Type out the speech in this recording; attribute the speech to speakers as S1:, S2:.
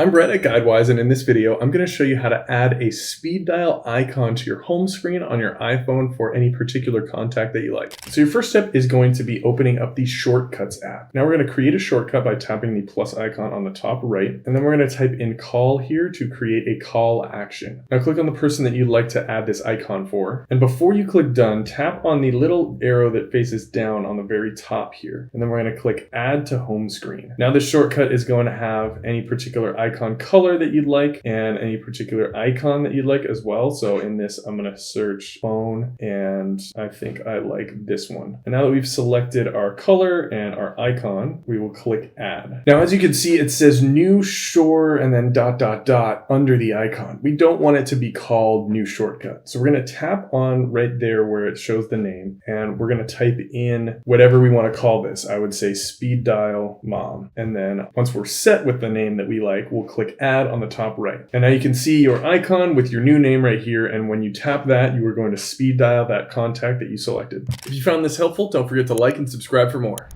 S1: I'm Brett at GuideWise, and in this video, I'm going to show you how to add a speed dial icon to your home screen on your iPhone for any particular contact that you like. So your first step is going to be opening up the Shortcuts app. Now we're going to create a shortcut by tapping the plus icon on the top right, and then we're going to type in call here to create a call action. Now click on the person that you'd like to add this icon for, and before you click done, tap on the little arrow that faces down on the very top here, and then we're going to click add to home screen. Now this shortcut is going to have any particular icon color that you'd like and any particular icon that you'd like as well. So in this, I'm going to search phone, and I think I like this one. And now that we've selected our color and our icon, we will click add. Now, as you can see, it says new shore and then ... under the icon. We don't want it to be called new shortcut. So we're going to tap on right there where it shows the name, and we're going to type in whatever we want to call this. I would say speed dial mom. And then once we're set with the name that we like, we'll click add on the top right. And now you can see your icon with your new name right here. And when you tap that, you are going to speed dial that contact that you selected. If you found this helpful, don't forget to like and subscribe for more.